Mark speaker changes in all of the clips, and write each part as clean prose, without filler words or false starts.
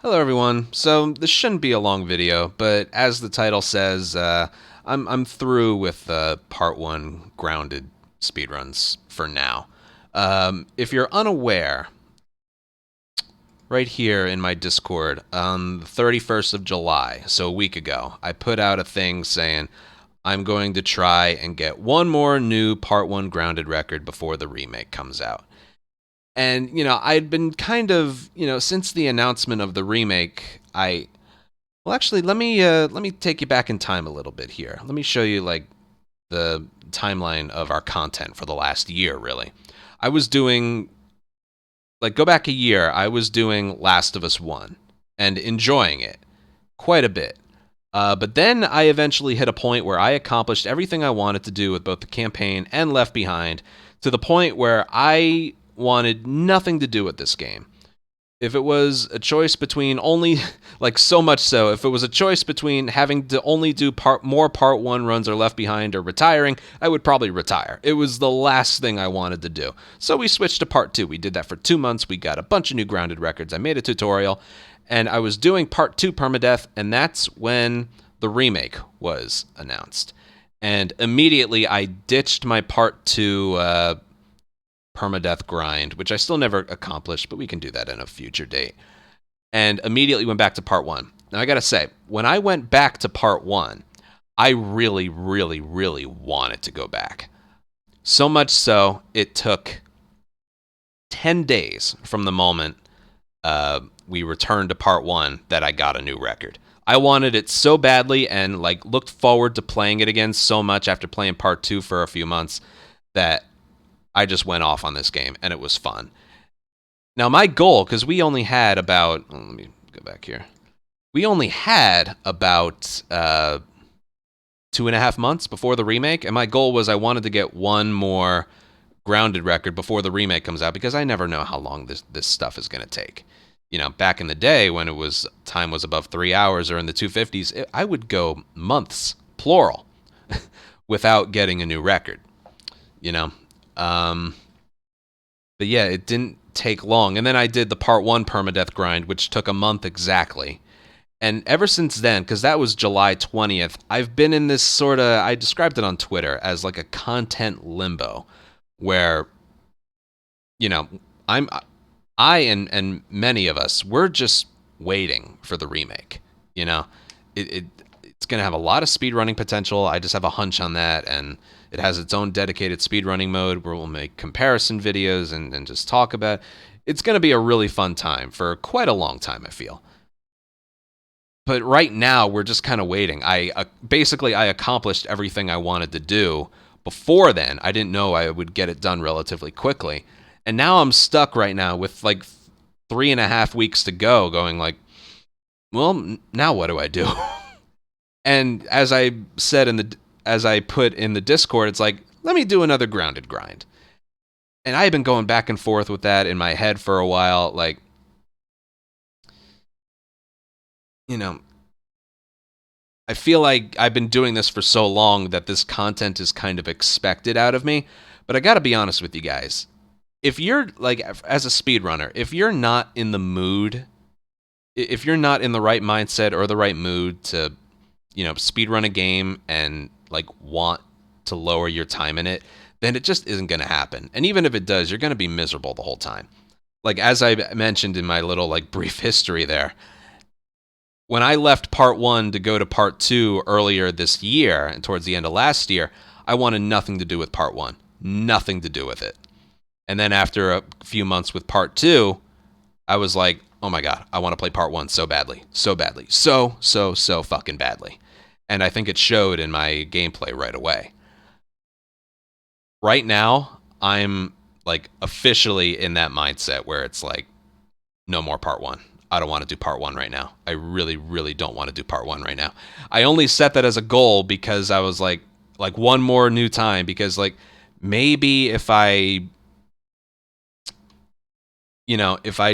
Speaker 1: Hello, everyone. So this shouldn't be a long video, but as the title says, I'm through with part one grounded speedruns for now. If you're unaware, right here in my Discord on the 31st of July, so a week ago, I put out a thing saying I'm going to try and get one more new part one grounded record before the remake comes out. And, I'd been kind of, since the announcement of the remake, well, actually, let me take you back in time a little bit here. Let me show you like the timeline of our content for the last year, really. I was doing go back a year, I was doing Last of Us 1 and enjoying it quite a bit. But then I eventually hit a point where I accomplished everything I wanted to do with both the campaign and Left Behind, to the point where I wanted nothing to do with this game. If it was a choice between only, so much so, if it was a choice between having to only do more part one runs or Left Behind or retiring, I would probably retire. It was the last thing I wanted to do. So we switched to part two. We did that for 2 months. We got a bunch of new grounded records. I made a tutorial, and I was doing part two permadeath, and that's when the remake was announced. And immediately I ditched my part two permadeath grind, which I still never accomplished, but we can do that in a future date. And immediately went back to part one. Now I gotta say, when I went back to part one, I really, really, really wanted to go back. So much so, it took 10 days from the moment we returned to part one that I got a new record. I wanted it so badly and looked forward to playing it again so much after playing part two for a few months that I just went off on this game, and it was fun. Now, my goal, because we only had about... let me go back here. We only had about 2.5 months before the remake, and my goal was I wanted to get one more grounded record before the remake comes out, because I never know how long this stuff is going to take. Back in the day when time was above 3 hours or in the 250s, I would go months, plural, without getting a new record. But yeah, it didn't take long. And then I did the part one permadeath grind, which took a month exactly. And ever since then, because that was July 20th, I've been in this sort of, I described it on Twitter as like a content limbo where, I and many of us, we're just waiting for the remake. It's going to have a lot of speedrunning potential. I just have a hunch on that, and it has its own dedicated speedrunning mode where we'll make comparison videos and just talk about it. It's going to be a really fun time for quite a long time, I feel. But right now, we're just kind of waiting. Basically, I accomplished everything I wanted to do. Before then, I didn't know I would get it done relatively quickly. And now I'm stuck right now with 3.5 weeks to go, going well, now what do I do? And as I said as I put in the Discord, it's let me do another grounded grind. And I've been going back and forth with that in my head for a while. I feel like I've been doing this for so long that this content is kind of expected out of me. But I gotta be honest with you guys. If you're, as a speedrunner, if you're not in the mood, if you're not in the right mindset or the right mood to, speedrun a game and, want to lower your time in it, then it just isn't going to happen. And even if it does, you're going to be miserable the whole time. As I mentioned in my little, brief history there, when I left part one to go to part two earlier this year and towards the end of last year, I wanted nothing to do with part one. Nothing to do with it. And then after a few months with part two, I was like, oh my God, I want to play part one so badly. So badly. So fucking badly. And I think it showed in my gameplay right away. Right now, I'm officially in that mindset where it's no more part one. I don't want to do part one right now. I really, really don't want to do part one right now. I only set that as a goal because I was like one more new time, because maybe if I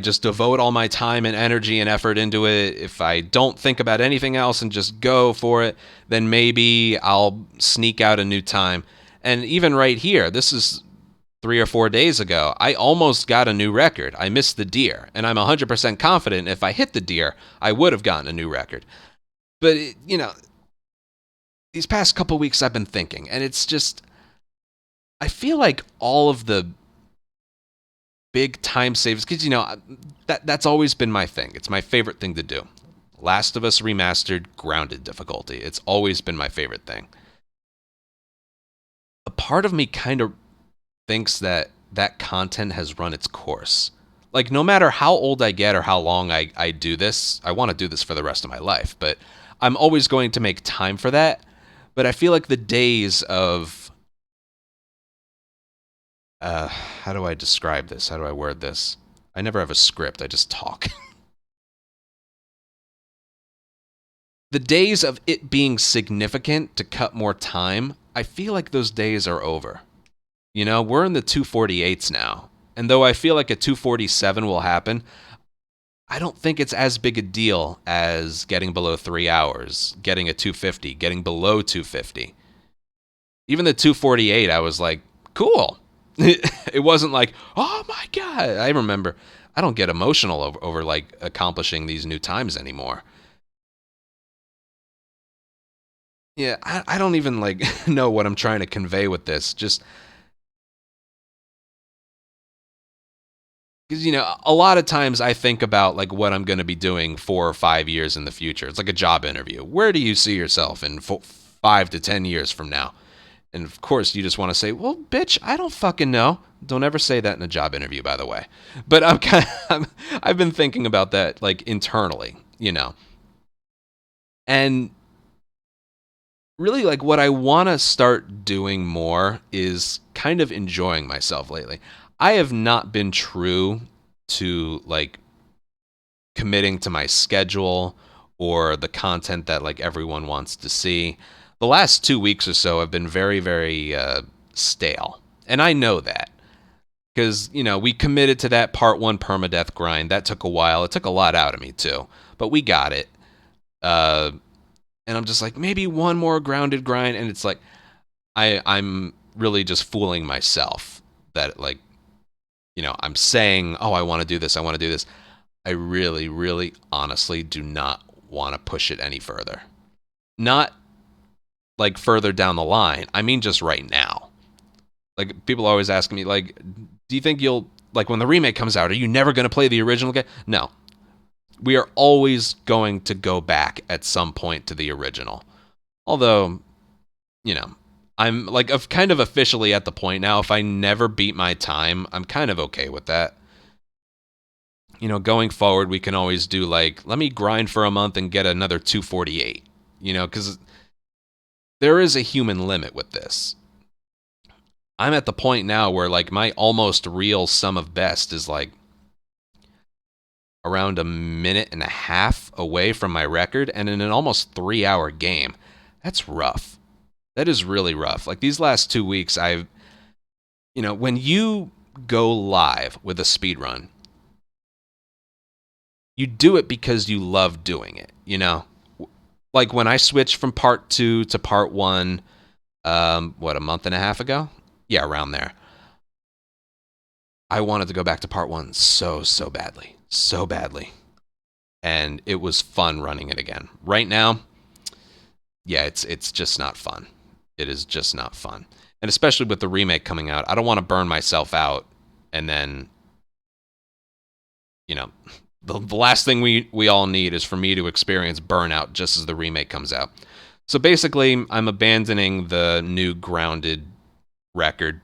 Speaker 1: just devote all my time and energy and effort into it, if I don't think about anything else and just go for it, then maybe I'll sneak out a new time. And even right here, this is 3 or 4 days ago, I almost got a new record. I missed the deer, and I'm 100% confident if I hit the deer, I would have gotten a new record. But, these past couple weeks I've been thinking, and it's just, I feel like all of the big time saves, because, that's always been my thing. It's my favorite thing to do. Last of Us Remastered, grounded difficulty. It's always been my favorite thing. A part of me kind of thinks that that content has run its course. Like, no matter how old I get or how long I do this, I want to do this for the rest of my life, but I'm always going to make time for that. But I feel like the days of, how do I describe this? How do I word this? I never have a script. I just talk. The days of it being significant to cut more time, I feel like those days are over. We're in the 248s now. And though I feel like a 247 will happen, I don't think it's as big a deal as getting below 3 hours, getting a 250, getting below 250. Even the 248, I was like, cool. It wasn't like, oh my God. I remember, I don't get emotional over like accomplishing these new times anymore. Yeah, I don't even like know what I'm trying to convey with this. Just because, a lot of times I think about like what I'm going to be doing 4 or 5 years in the future. It's like a job interview. Where do you see yourself in 5 to 10 years from now? And of course, you just want to say, well, bitch, I don't fucking know. Don't ever say that in a job interview, by the way. But I've been thinking about that like internally, and really like what I want to start doing more is kind of enjoying myself lately. I have not been true to like committing to my schedule or the content that like everyone wants to see. The last 2 weeks or so have been very, very stale. And I know that because, we committed to that part one permadeath grind. That took a while. It took a lot out of me too, but we got it. And I'm just like, maybe one more grounded grind. And it's like, I'm really just fooling myself that like, I'm saying, oh, I want to do this. I want to do this. I really, really honestly do not want to push it any further. Not like further down the line. I mean, just right now. Like, people always ask me, like, do you think you'll, like, when the remake comes out, are you never going to play the original game? No. We are always going to go back at some point to the original. Although, I'm like kind of officially at the point now, if I never beat my time, I'm kind of okay with that. Going forward, we can always do like, let me grind for a month and get another 248, because there is a human limit with this. I'm at the point now where like my almost real sum of best is like around a minute and a half away from my record, and in an almost 3-hour game. That's rough. That is really rough. Like these last 2 weeks, when you go live with a speedrun, you do it because you love doing it, Like when I switched from part 2 to part 1, a month and a half ago? Yeah, around there. I wanted to go back to part 1 so badly. So badly. And it was fun running it again. Right now, yeah, it's just not fun. It is just not fun. And especially with the remake coming out, I don't want to burn myself out and then, the last thing we all need is for me to experience burnout just as the remake comes out. So basically, I'm abandoning the new grounded record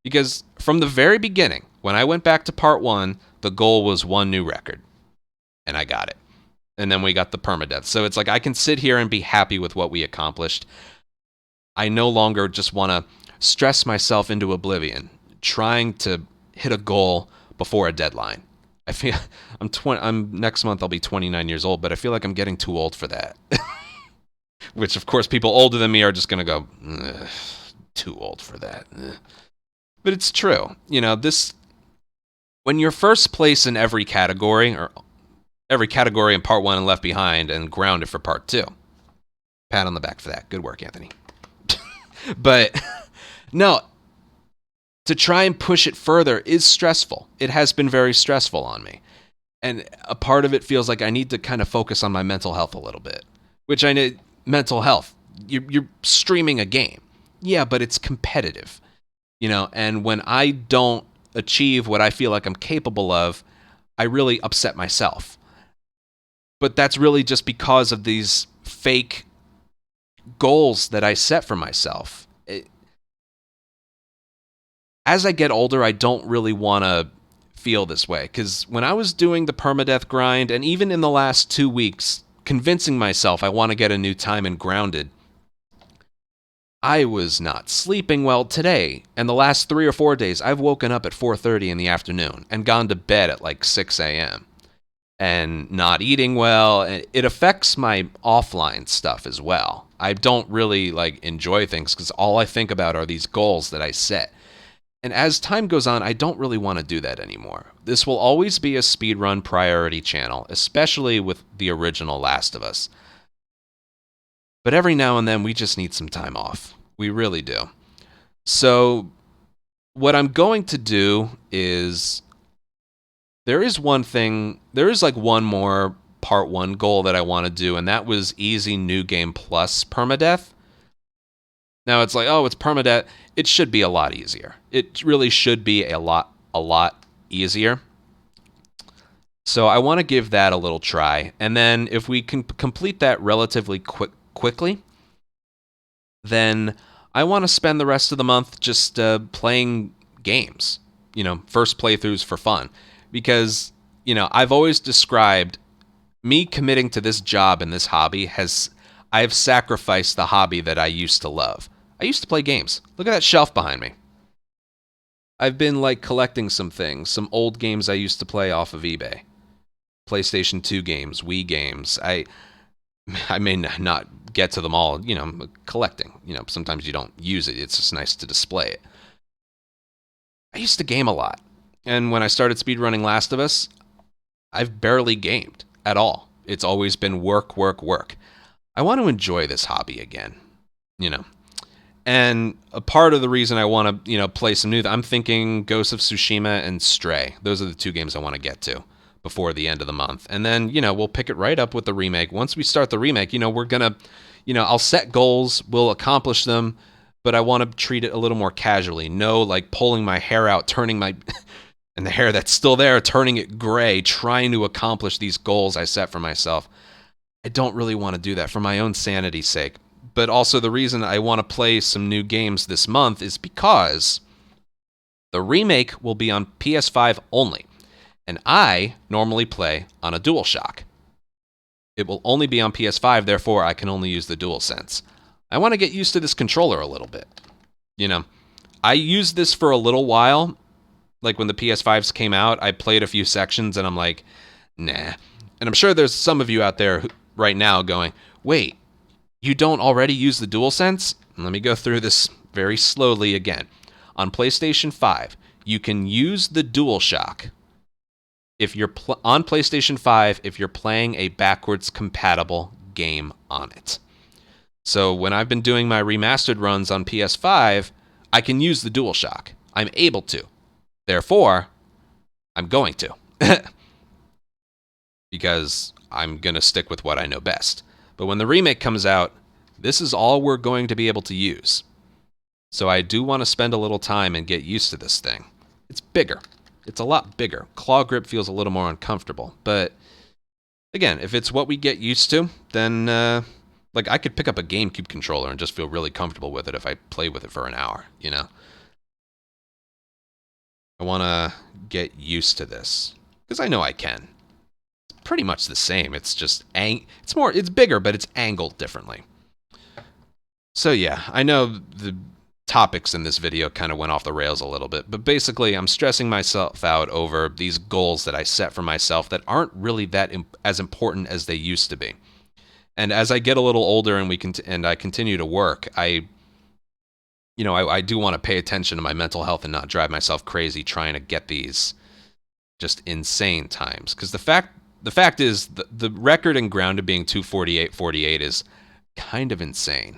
Speaker 1: because from the very beginning, when I went back to part 1, the goal was one new record. And I got it. And then we got the permadeath. So it's like I can sit here and be happy with what we accomplished. I no longer just want to stress myself into oblivion trying to hit a goal before a deadline. I feel I'm next month I'll be 29 years old, but I feel like I'm getting too old for that. Which of course people older than me are just going to go, too old for that. But it's true. When you're first place in every category, or every category in part 1 and Left Behind, and grounded for part 2. Pat on the back for that. Good work, Anthony. But no, to try and push it further is stressful. It has been very stressful on me. And a part of it feels like I need to kind of focus on my mental health a little bit, which I need. Mental health. You're streaming a game. Yeah, but it's competitive, and when I don't achieve what I feel like I'm capable of, I really upset myself. But that's really just because of these fake goals that I set for myself. As I get older, I don't really want to feel this way, because when I was doing the permadeath grind, and even in the last 2 weeks, convincing myself I want to get a new time in Grounded, I was not sleeping well today, and the last 3 or 4 days, I've woken up at 4:30 in the afternoon and gone to bed at like 6 a.m. and not eating well. It affects my offline stuff as well. I don't really enjoy things because all I think about are these goals that I set. And as time goes on, I don't really want to do that anymore. This will always be a speedrun priority channel, especially with the original Last of Us. But every now and then, we just need some time off. We really do. So what I'm going to do is, there is one more part 1 goal that I want to do, and that was easy new game plus permadeath. Now it's like, oh, it's permadeath. It should be a lot easier. It really should be a lot easier. So I want to give that a little try. And then if we can complete that relatively quickly, then I want to spend the rest of the month just playing games, first playthroughs for fun. Because, I've always described me committing to this job and this hobby I've sacrificed the hobby that I used to love. I used to play games. Look at that shelf behind me. I've been collecting some things, some old games I used to play off of eBay. PlayStation 2 games, Wii games. I may not get to them all, collecting. Sometimes you don't use it. It's just nice to display it. I used to game a lot. And when I started speedrunning Last of Us, I've barely gamed at all. It's always been work, work, work. I want to enjoy this hobby again, And a part of the reason I want to, play some new, I'm thinking Ghost of Tsushima and Stray. Those are the 2 games I want to get to before the end of the month. And then, we'll pick it right up with the remake. Once we start the remake, we're going to, I'll set goals, we'll accomplish them, but I want to treat it a little more casually. No, pulling my hair out, turning my... and the hair that's still there, turning it gray, trying to accomplish these goals I set for myself. I don't really want to do that for my own sanity's sake. But also the reason I want to play some new games this month is because the remake will be on PS5 only. And I normally play on a DualShock. It will only be on PS5, therefore I can only use the DualSense. I want to get used to this controller a little bit. I used this for a little while. When the PS5s came out, I played a few sections and I'm like, nah. And I'm sure there's some of you out there right now going, wait, you don't already use the DualSense? Let me go through this very slowly again. On PlayStation 5, you can use the DualShock if you're on PlayStation 5 if you're playing a backwards compatible game on it. So when I've been doing my remastered runs on PS5, I can use the DualShock. I'm able to. Therefore, I'm going to. Because I'm going to stick with what I know best. But when the remake comes out, this is all we're going to be able to use. So I do want to spend a little time and get used to this thing. It's bigger. It's a lot bigger. Claw grip feels a little more uncomfortable. But again, if it's what we get used to, then I could pick up a GameCube controller and just feel really comfortable with it if I play with it for an hour, I want to get used to this because I know I can. It's pretty much the same. It's just it's bigger, but it's angled differently. So yeah, I know the topics in this video kind of went off the rails a little bit, but basically I'm stressing myself out over these goals that I set for myself that aren't really as important as they used to be. And as I get a little older and I continue to work, I do want to pay attention to my mental health and not drive myself crazy trying to get these just insane times. Because the fact is, the record in Grounded being 2:48:48 is kind of insane.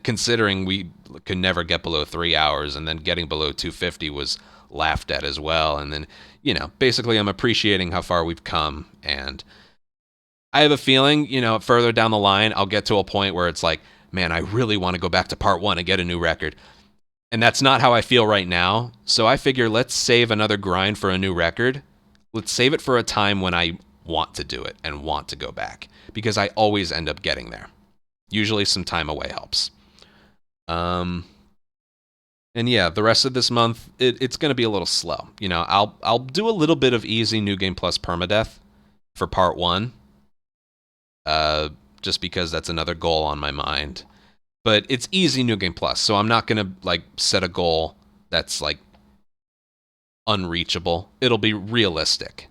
Speaker 1: considering we could never get below 3 hours, and then getting below 250 was laughed at as well. And then, basically, I'm appreciating how far we've come. And I have a feeling, further down the line, I'll get to a point where it's like, man, I really want to go back to part one and get a new record. And that's not how I feel right now. So I figure let's save another grind for a new record. Let's save it for a time when I want to do it and want to go back, because I always end up getting there. Usually some time away helps. And yeah, the rest of this month, it's going to be a little slow. I'll do a little bit of easy New Game Plus permadeath for part one, just because that's another goal on my mind. But it's easy New Game Plus, so I'm not going to set a goal that's unreachable. It'll be realistic,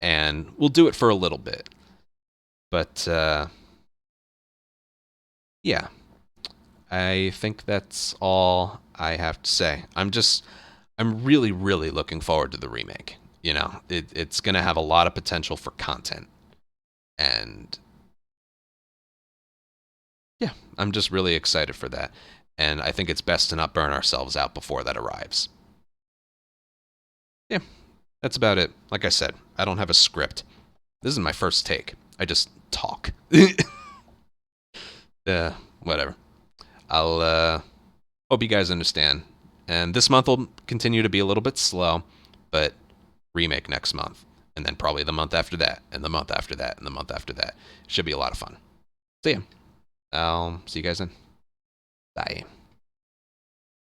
Speaker 1: and we'll do it for a little bit. But yeah, I think that's all I have to say. I'm really, really looking forward to the remake. It's going to have a lot of potential for content. And yeah, I'm just really excited for that. And I think it's best to not burn ourselves out before that arrives. Yeah, that's about it. Like I said, I don't have a script. This is my first take. I just talk. Whatever. I'll hope you guys understand. And this month will continue to be a little bit slow, but remake next month. And then probably the month after that, and the month after that, and the month after that. Should be a lot of fun. So yeah, I'll see you guys then. Bye.